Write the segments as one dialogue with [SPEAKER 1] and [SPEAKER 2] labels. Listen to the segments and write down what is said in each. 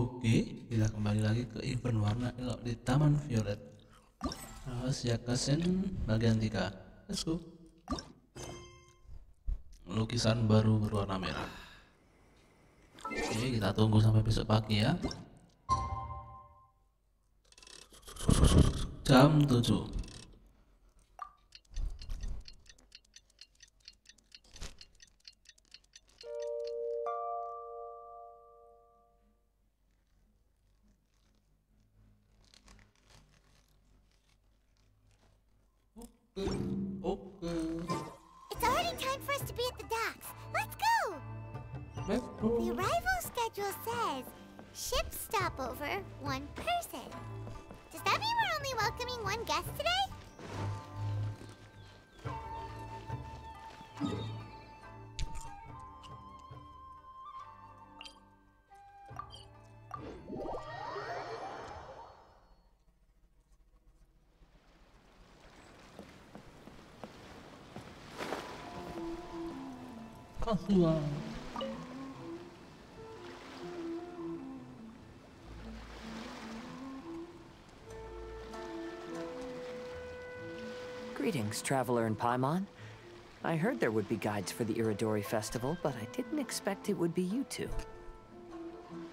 [SPEAKER 1] Oke, kita kembali lagi ke event warna elok di Taman Violet. Rahasia Kasen bagian 3. Let's go. Lukisan baru berwarna merah. Oke, kita tunggu sampai besok pagi ya. Jam 7. Oke.
[SPEAKER 2] It's already time for us to be at the docks. Let's go!
[SPEAKER 1] Let's
[SPEAKER 2] The
[SPEAKER 1] go.
[SPEAKER 2] arrival schedule says ship stopover, 1 person. Does that mean we're only welcoming 1 guest today?
[SPEAKER 1] Kasual.
[SPEAKER 3] Greetings, traveler in Paimon. I heard there would be guides for the Iridori Festival, but I didn't expect it would be you two.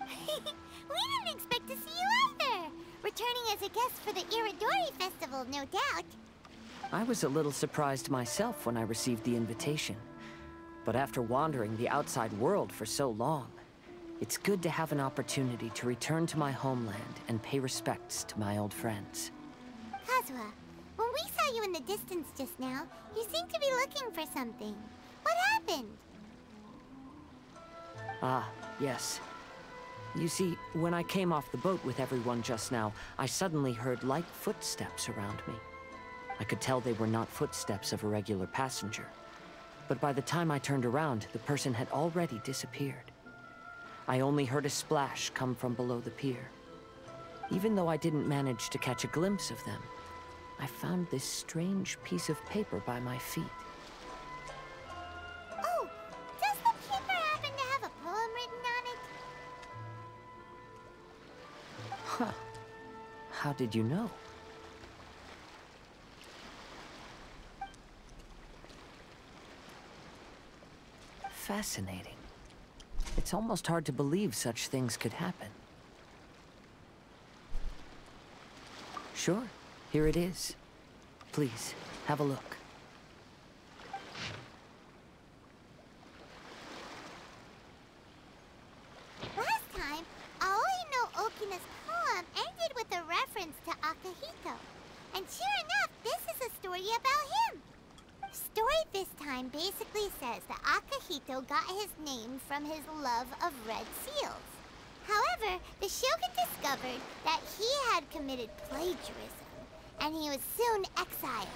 [SPEAKER 2] We didn't expect to see you either! Returning as a guest for the Iridori Festival, no doubt.
[SPEAKER 3] I was a little surprised myself when I received the invitation. But after wandering the outside world for so long, it's good to have an opportunity to return to my homeland and pay respects to my old friends.
[SPEAKER 2] Kazuha, when we saw you in the distance just now, you seemed to be looking for something. What happened?
[SPEAKER 3] Ah, yes. You see, when I came off the boat with everyone just now, I suddenly heard light footsteps around me. I could tell they were not footsteps of a regular passenger. But by the time I turned around, the person had already disappeared. I only heard a splash come from below the pier. Even though I didn't manage to catch a glimpse of them, I found this strange piece of paper by my feet.
[SPEAKER 2] Oh, does the paper happen to have a poem written on it?
[SPEAKER 3] Huh. How did you know? Fascinating. It's almost hard to believe such things could happen. Sure, here it is. Please, have a look.
[SPEAKER 2] Last time, Aoi no Okina's poem ended with a reference to Akihito. And sure enough, this is a story about him. Story this time basically says that Akihito got his name from his love of red seals. However, the Shogun discovered that he had committed plagiarism, and he was soon exiled.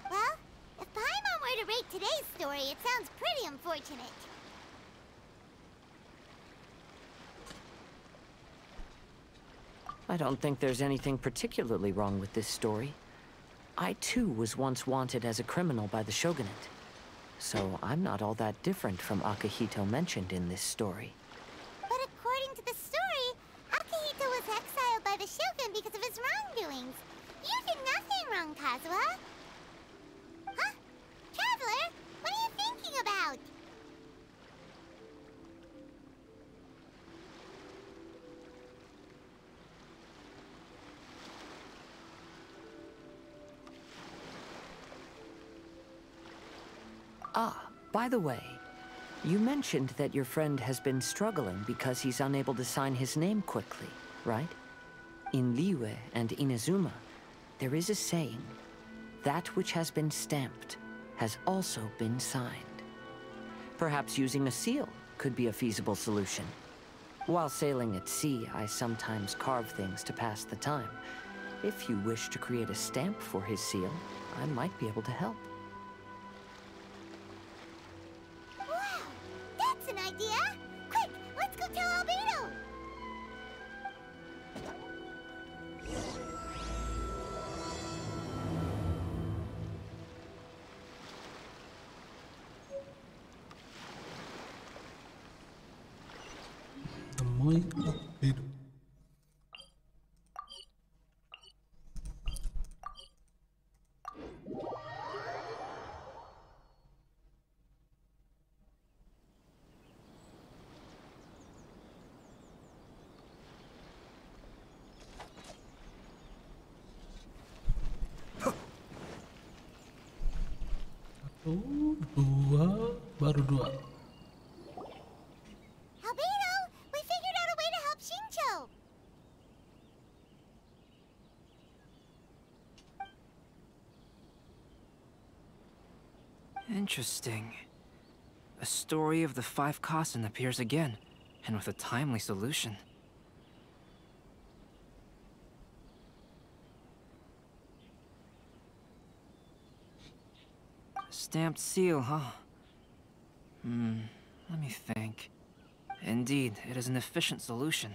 [SPEAKER 2] Well, if Paimon were to rate today's story, it sounds pretty unfortunate.
[SPEAKER 3] I don't think there's anything particularly wrong with this story. I too was once wanted as a criminal by the Shogunate. So I'm not all that different from Akihito mentioned in this story.
[SPEAKER 2] But according to the story, Akihito was exiled by the Shogun because of his wrongdoings. You did nothing wrong, Kazuha. Huh? Traveler, what are you thinking about?
[SPEAKER 3] Ah, by the way, you mentioned that your friend has been struggling because he's unable to sign his name quickly, right? In Liyue and Inazuma, there is a saying, that which has been stamped has also been signed. Perhaps using a seal could be a feasible solution. While sailing at sea, I sometimes carve things to pass the time. If you wish to create a stamp for his seal, I might be able to help.
[SPEAKER 2] Wow, that's an idea! Quick, let's go tell Albedo!
[SPEAKER 1] Temui Albedo. Dua, baru dua.
[SPEAKER 2] Albedo, we figured out a way to help Shincho.
[SPEAKER 3] Interesting. A story of the five Kasen appears again, and with a timely solution. Stamped seal, huh? Let me think. Indeed, it is an efficient solution.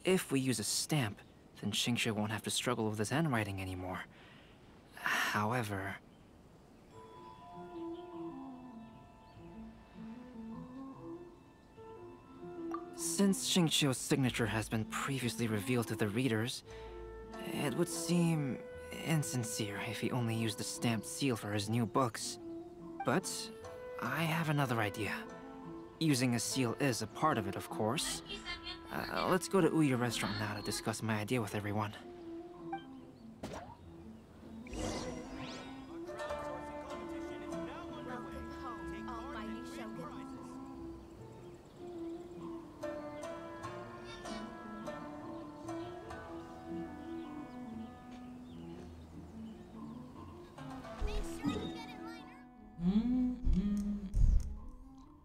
[SPEAKER 3] If we use a stamp, then Xingqiu won't have to struggle with his handwriting anymore. However... since Xingqiu's signature has been previously revealed to the readers, it would seem insincere if he only used the stamped seal for his new books. But I have another idea. Using a seal is a part of it, of course. Let's go to Ouya Restaurant now to discuss my idea with everyone.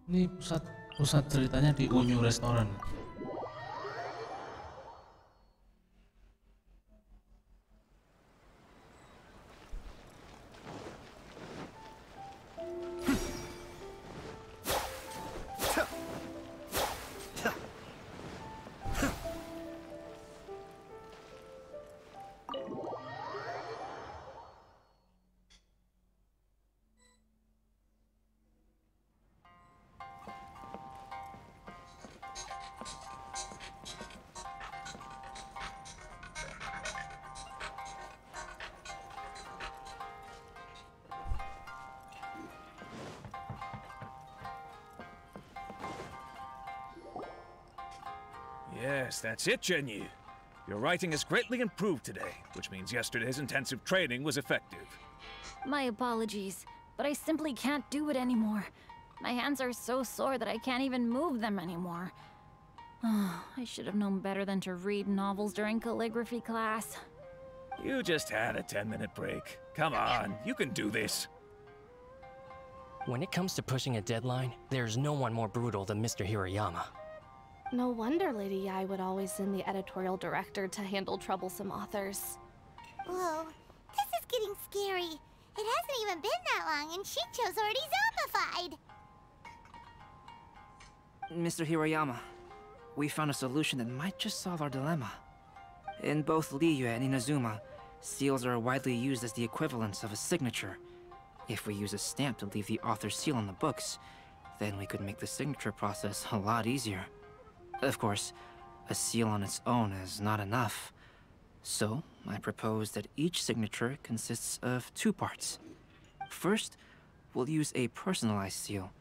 [SPEAKER 1] Ini pusat ceritanya di Unyu Restoran.
[SPEAKER 4] Yes, that's it, Zhenyu. Your writing has greatly improved today, which means yesterday's intensive training was effective.
[SPEAKER 5] My apologies, but I simply can't do it anymore. My hands are so sore that I can't even move them anymore. I should have known better than to read novels during calligraphy class.
[SPEAKER 4] You just had a 10-minute break. Come on, you can do this.
[SPEAKER 6] When it comes to pushing a deadline, there's no one more brutal than Mr. Hirayama.
[SPEAKER 7] No wonder Lady Yai would always send the editorial director to handle troublesome authors.
[SPEAKER 2] Whoa, this is getting scary. It hasn't even been that long and Shincho's already zombified.
[SPEAKER 3] Mr. Hirayama, we found a solution that might just solve our dilemma. In both Liyue and Inazuma, seals are widely used as the equivalents of a signature. If we use a stamp to leave the author's seal on the books, then we could make the signature process a lot easier. Of course, a seal on its own is not enough. So, I propose that each signature consists of two parts. First, we'll use a personalized seal.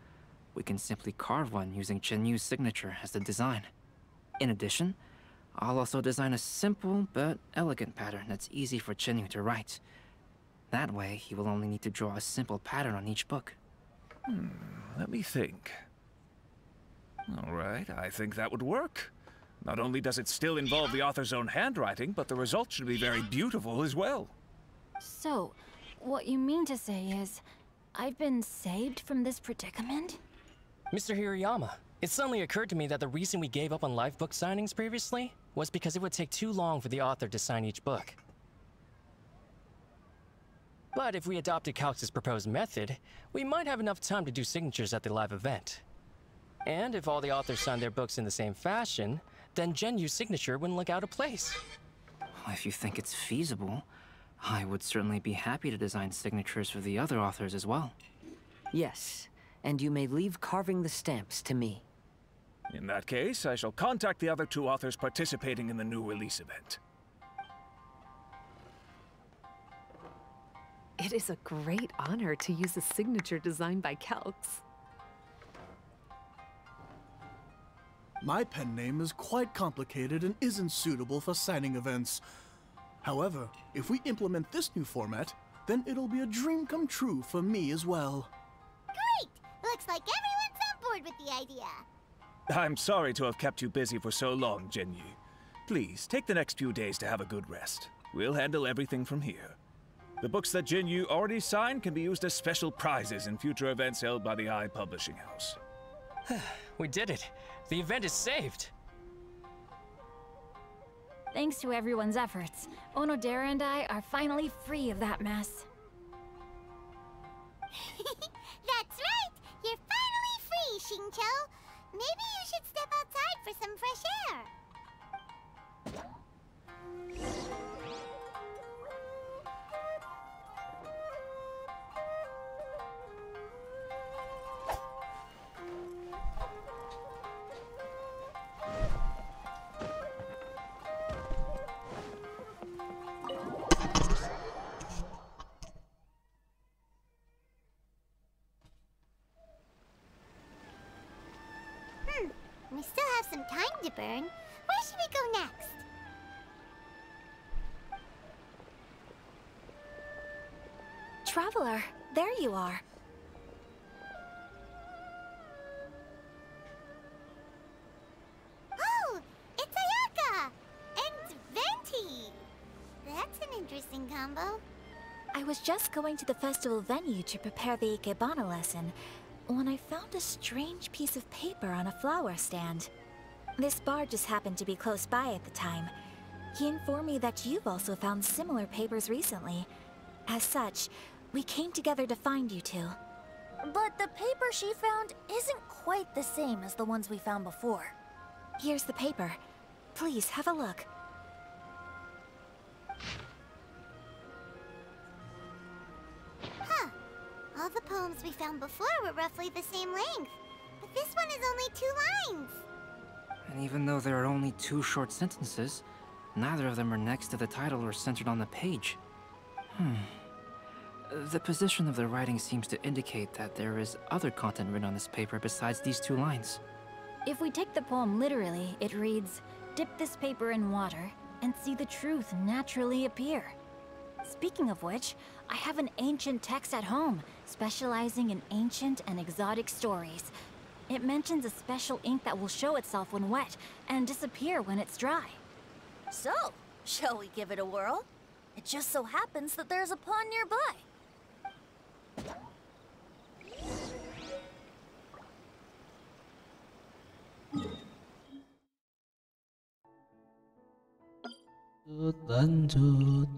[SPEAKER 3] We can simply carve one using Chenyu's signature as the design. In addition, I'll also design a simple but elegant pattern that's easy for Chenyu to write. That way, he will only need to draw a simple pattern on each book.
[SPEAKER 4] Let me think. All right, I think that would work. Not only does it still involve the author's own handwriting, but the result should be very beautiful as well.
[SPEAKER 5] So, what you mean to say is, I've been saved from this predicament?
[SPEAKER 6] Mr. Hirayama, it suddenly occurred to me that the reason we gave up on live book signings previously was because it would take too long for the author to sign each book. But if we adopted Calx's proposed method, we might have enough time to do signatures at the live event. And if all the authors signed their books in the same fashion, then Genyu's signature wouldn't look out of place.
[SPEAKER 3] If you think it's feasible, I would certainly be happy to design signatures for the other authors as well. Yes, and you may leave carving the stamps to me.
[SPEAKER 4] In that case, I shall contact the other two authors participating in the new release event.
[SPEAKER 8] It is a great honor to use a signature designed by Calx.
[SPEAKER 9] My pen name is quite complicated and isn't suitable for signing events. However, if we implement this new format, then it'll be a dream come true for me as well.
[SPEAKER 2] looks like everyone's on board with the idea.
[SPEAKER 4] I'm sorry to have kept you busy for so long, Jinyu. Please, take the next few days to have a good rest. We'll handle everything from here. The books that Jinyu already signed can be used as special prizes in future events held by the Eye Publishing House.
[SPEAKER 6] We did it. The event is saved.
[SPEAKER 5] Thanks to everyone's efforts, Onodera and I are finally free of that mess.
[SPEAKER 2] That's right! You're finally free, Xingqiu! Maybe you should step outside for some fresh air. We still have some time to burn. Where should we go next?
[SPEAKER 5] Traveler, there you are.
[SPEAKER 2] Oh, it's Ayaka! And Venti! That's an interesting combo.
[SPEAKER 10] I was just going to the festival venue to prepare the Ikebana lesson when I found a strange piece of paper on a flower stand. This bard just happened to be close by at the time. He informed me that you've also found similar papers recently. As such, we came together to find you two.
[SPEAKER 11] But the paper she found isn't quite the same as the ones we found before.
[SPEAKER 10] Here's the paper. Please, have a look.
[SPEAKER 2] Huh. All the poems we found before were roughly the same length. But this one is only 2 lines.
[SPEAKER 12] And even though there are only 2 short sentences, neither of them are next to the title or centered on the page. The position of the writing seems to indicate that there is other content written on this paper besides these 2 lines.
[SPEAKER 5] If we take the poem literally, it reads, "Dip this paper in water and see the truth naturally appear." Speaking of which, I have an ancient text at home, specializing in ancient and exotic stories. It mentions a special ink that will show itself when wet and disappear when it's dry.
[SPEAKER 11] So, shall we give it a whirl? It just so happens that there's a pond nearby.
[SPEAKER 1] Lanjut.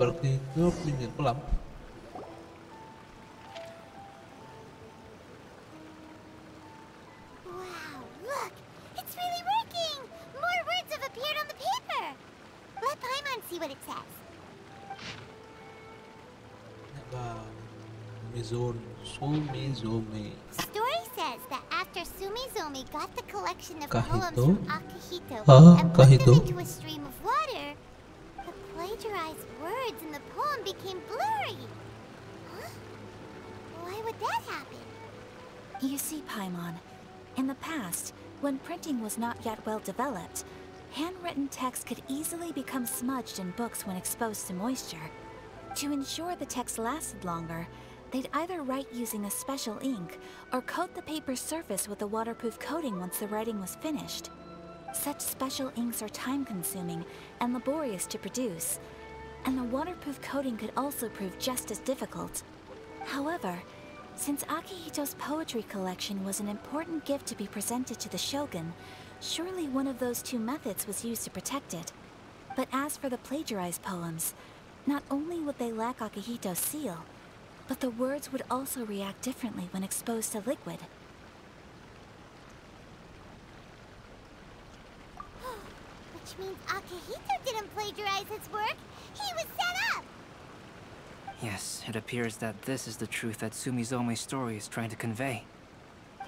[SPEAKER 1] Pergi ke pinggir kolam.
[SPEAKER 2] Wow, look! It's really working! More words have appeared on the paper! Let Paimon see what it says.
[SPEAKER 1] Sumizome.
[SPEAKER 2] Story says that after Sumizome got the collection of
[SPEAKER 1] Kahito?
[SPEAKER 2] poems from Akihito and put
[SPEAKER 1] Kahito?
[SPEAKER 2] them into a stream of water, the plagiarized words in the poem became blurry. Huh? Why would that happen?
[SPEAKER 10] You see, Paimon, in the past, when printing was not yet well developed, handwritten text could easily become smudged in books when exposed to moisture. To ensure the text lasted longer, they'd either write using a special ink or coat the paper's surface with a waterproof coating once the writing was finished. Such special inks are time-consuming and laborious to produce, and the waterproof coating could also prove just as difficult. However, since Akihito's poetry collection was an important gift to be presented to the Shogun, surely one of those 2 methods was used to protect it. But as for the plagiarized poems, not only would they lack Akihito's seal, but the words would also react differently when exposed to liquid.
[SPEAKER 2] Which means Akihito didn't plagiarize his work. He was set up!
[SPEAKER 12] Yes, it appears that this is the truth that Sumizome's story is trying to convey.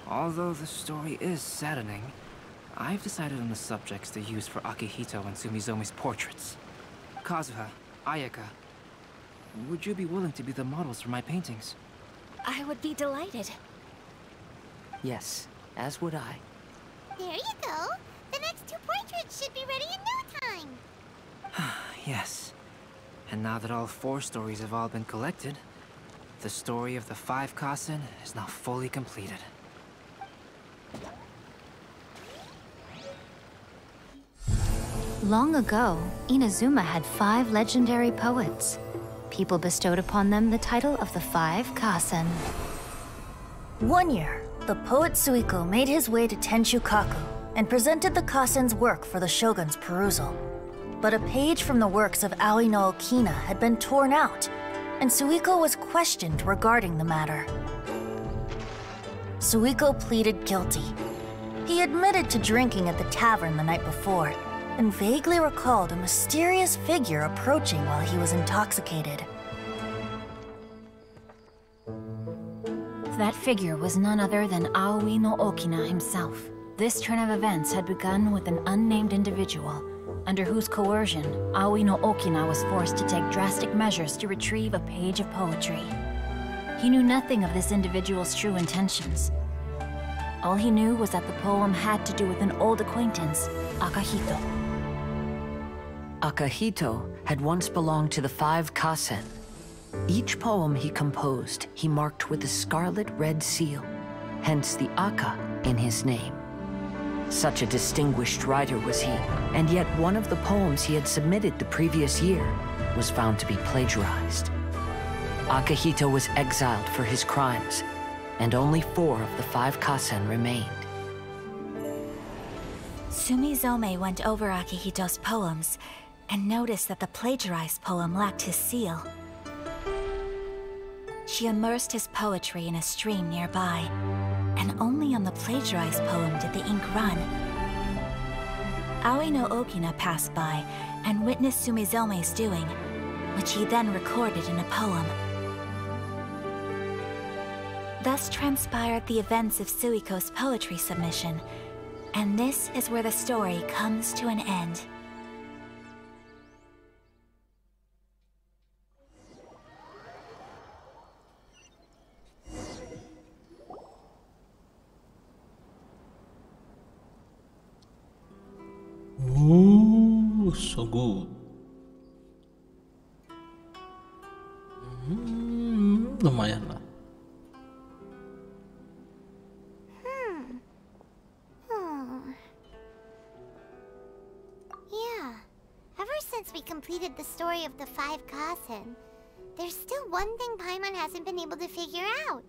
[SPEAKER 12] Although the story is saddening, I've decided on the subjects to use for Akihito and Sumizome's portraits. Kazuha, Ayaka, would you be willing to be the models for my paintings?
[SPEAKER 10] I would be delighted.
[SPEAKER 3] Yes, as would I.
[SPEAKER 2] There you go. The next 2 portraits should be ready in no time.
[SPEAKER 12] Yes. And now that all 4 stories have all been collected, the story of the 5 Kasen is now fully completed.
[SPEAKER 13] Long ago, Inazuma had 5 legendary poets. People bestowed upon them the title of the 5 Kasen.
[SPEAKER 11] One year, the poet Suiko made his way to Tenshukaku and presented the Kasen's work for the shogun's perusal. But a page from the works of Aoi no Okina had been torn out, and Suiko was questioned regarding the matter. Suiko pleaded guilty. He admitted to drinking at the tavern the night before, and vaguely recalled a mysterious figure approaching while he was intoxicated.
[SPEAKER 5] That figure was none other than Aoi no Okina himself. This turn of events had begun with an unnamed individual, under whose coercion, Aoi no Okina was forced to take drastic measures to retrieve a page of poetry. He knew nothing of this individual's true intentions. All he knew was that the poem had to do with an old acquaintance, Akahito.
[SPEAKER 3] Akahito had once belonged to the 5 Kasen. Each poem he composed, he marked with a scarlet red seal, hence the Aka in his name. Such a distinguished writer was he, and yet one of the poems he had submitted the previous year was found to be plagiarized. Akahito was exiled for his crimes, and only 4 of the 5 Kasen remained.
[SPEAKER 10] Sumizome went over Akihito's poems and noticed that the plagiarized poem lacked his seal. She immersed his poetry in a stream nearby, and only on the plagiarized poem did the ink run. Aoi no Okina passed by and witnessed Sumizome's doing, which he then recorded in a poem. Thus transpired the events of Suiko's poetry submission, and this is where the story comes to an end.
[SPEAKER 1] Oh, so good. Lumayan lah.
[SPEAKER 2] Yeah. Ever since we completed the story of the 5 Kasen, there's still one thing Paimon hasn't been able to figure out.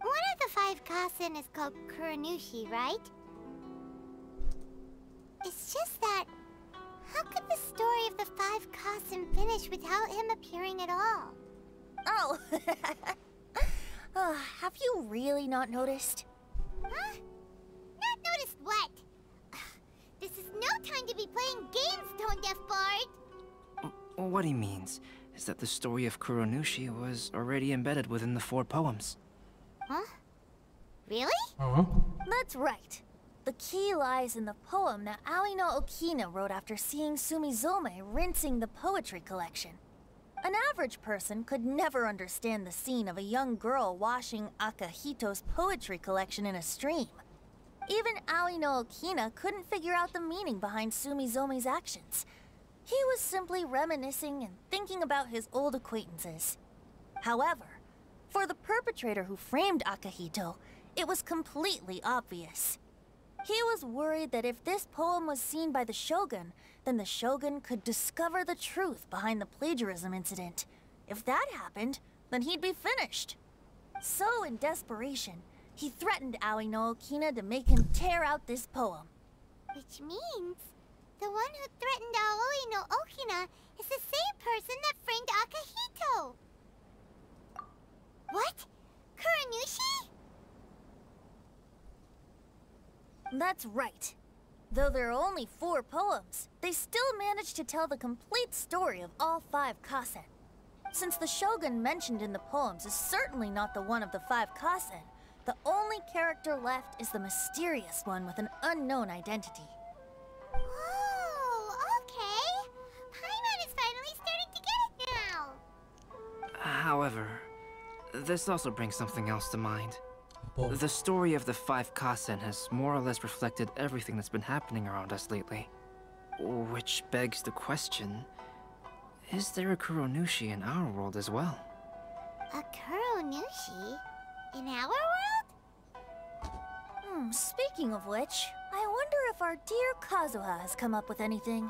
[SPEAKER 2] One of the 5 Kasen is called Kuronushi, right? It's just that, how could the story of the 5 Kasen finish without him appearing at all?
[SPEAKER 11] Oh, have you really not noticed?
[SPEAKER 2] Huh? Not noticed what? This is no time to be playing games, Tone Deaf Bard!
[SPEAKER 12] What he means is that the story of Kuronushi was already embedded within the 4 poems.
[SPEAKER 2] Huh? Really?
[SPEAKER 11] That's right. The key lies in the poem that Aoi no Okina wrote after seeing Sumizome rinsing the poetry collection. An average person could never understand the scene of a young girl washing Akahito's poetry collection in a stream. Even Aoi no Okina couldn't figure out the meaning behind Sumizome's actions. He was simply reminiscing and thinking about his old acquaintances. However, for the perpetrator who framed Akahito, it was completely obvious. He was worried that if this poem was seen by the Shogun, then the Shogun could discover the truth behind the plagiarism incident. If that happened, then he'd be finished. So, in desperation, he threatened Aoi no Okina to make him tear out this poem.
[SPEAKER 2] Which means, the one who threatened Aoi no Okina is the same person that framed Akahito! What? Kuronushi?
[SPEAKER 11] That's right. Though there are only 4 poems, they still managed to tell the complete story of all 5 Kasen. Since the Shogun mentioned in the poems is certainly not the one of the 5 Kasen, the only character left is the mysterious one with an unknown identity.
[SPEAKER 2] Oh,
[SPEAKER 12] However, this also brings something else to mind.
[SPEAKER 1] Oh.
[SPEAKER 12] The story of the 5 Kasen has more or less reflected everything that's been happening around us lately. Which begs the question, is there a Kuronushi in our world as well?
[SPEAKER 2] A Kuronushi? In our world?
[SPEAKER 11] Speaking of which, I wonder if our dear Kazuha has come up with anything.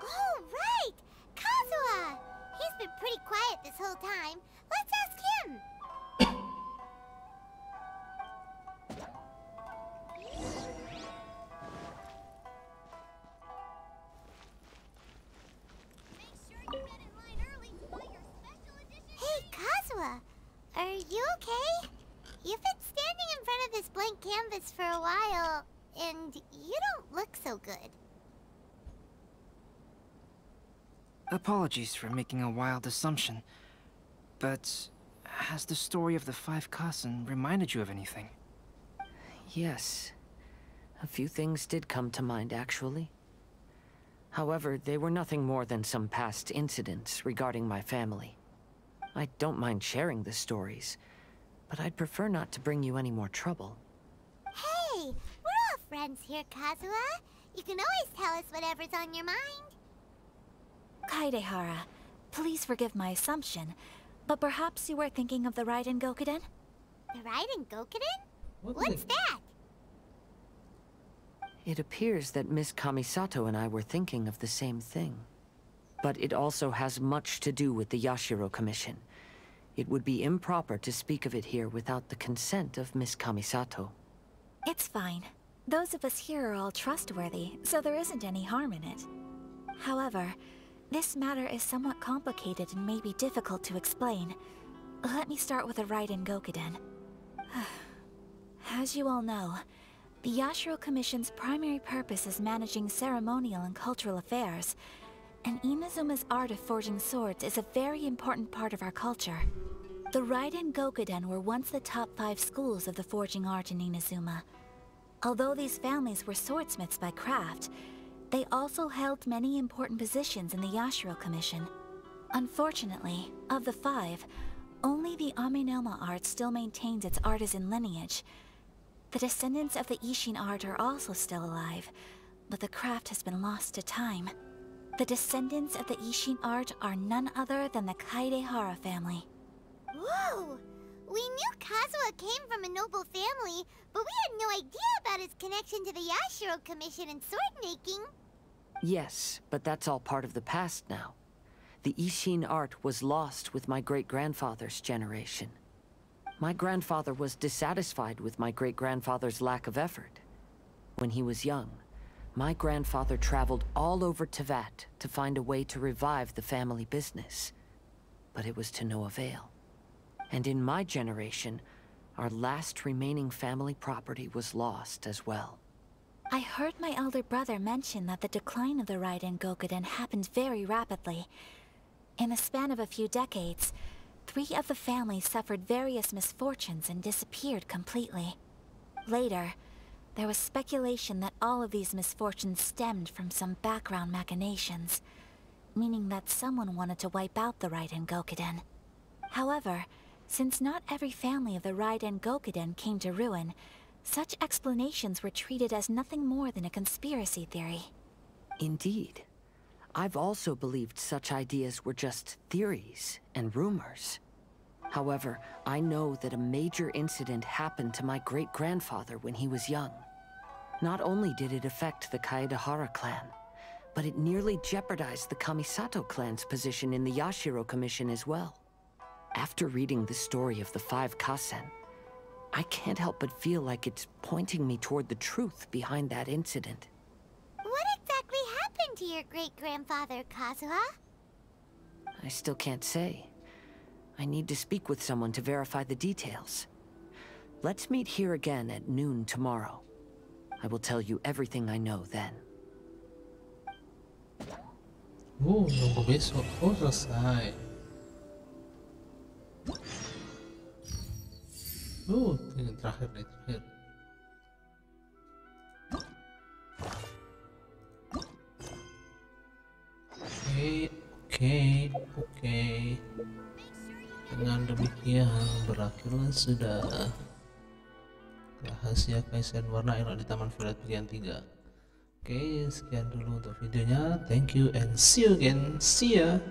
[SPEAKER 2] Oh, right! Kazuha! He's been pretty quiet this whole time. Let's ask him! Hey, Kazuha! Are you okay? You've been standing in front of this blank canvas for a while, and you don't look so good.
[SPEAKER 12] Apologies for making a wild assumption, but has the story of the 5 Kasen reminded you of anything?
[SPEAKER 3] Yes. A few things did come to mind, actually. However, they were nothing more than some past incidents regarding my family. I don't mind sharing the stories, but I'd prefer not to bring you any more trouble.
[SPEAKER 2] Hey, we're all friends here, Kazuha. You can always tell us whatever's on your mind.
[SPEAKER 10] Kaedehara, please forgive my assumption, but perhaps you were thinking of the Raiden Gokuden?
[SPEAKER 2] The Raiden Gokuden? What's that?
[SPEAKER 3] It appears that Miss Kamisato and I were thinking of the same thing. But it also has much to do with the Yashiro Commission. It would be improper to speak of it here without the consent of Miss Kamisato.
[SPEAKER 10] It's fine. Those of us here are all trustworthy, so there isn't any harm in it. However, this matter is somewhat complicated and may be difficult to explain. Let me start with the Raiden Gokuden. As you all know, the Yashiro Commission's primary purpose is managing ceremonial and cultural affairs, and Inazuma's art of forging swords is a very important part of our culture. The Raiden Gokuden were once the top 5 schools of the forging art in Inazuma. Although these families were swordsmiths by craft, they also held many important positions in the Yashiro Commission. Unfortunately, of the 5, only the Amenoma art still maintains its artisan lineage. The descendants of the Ishin art are also still alive, but the craft has been lost to time. The descendants of the Ishin art are none other than the Kaedehara family.
[SPEAKER 2] Whoa! We knew Kazuha came from a noble family, but we had no idea about his connection to the Yashiro Commission and sword making.
[SPEAKER 3] Yes, but that's all part of the past now. The Ishin art was lost with my great-grandfather's generation. My grandfather was dissatisfied with my great-grandfather's lack of effort. When he was young, my grandfather traveled all over Teyvat to find a way to revive the family business. But it was to no avail. And in my generation, our last remaining family property was lost as well.
[SPEAKER 10] I heard my elder brother mention that the decline of the Raiden Gokuden happened very rapidly. In the span of a few decades, 3 of the families suffered various misfortunes and disappeared completely. Later, there was speculation that all of these misfortunes stemmed from some background machinations, meaning that someone wanted to wipe out the Raiden Gokuden. However, since not every family of the Raiden Gokuden came to ruin, such explanations were treated as nothing more than a conspiracy theory.
[SPEAKER 3] Indeed. I've also believed such ideas were just theories and rumors. However, I know that a major incident happened to my great-grandfather when he was young. Not only did it affect the Kaedehara clan, but it nearly jeopardized the Kamisato clan's position in the Yashiro Commission as well. After reading the story of the 5 Kasen, I can't help but feel like it's pointing me toward the truth behind that incident.
[SPEAKER 2] What exactly happened to your great-grandfather, Kazuha?
[SPEAKER 3] I still can't say. I need to speak with someone to verify the details. Let's meet here again at noon tomorrow. I will tell you everything I know then.
[SPEAKER 1] Nunggu besok. Oh, selesai. Ini terakhir nih, terakhir. Oke. Dengan demikian berakhirlah sudah rahasia Kaisen warna elok di Taman Violet bagian 3. Oke, sekian dulu untuk videonya. Thank you and see you again. See ya.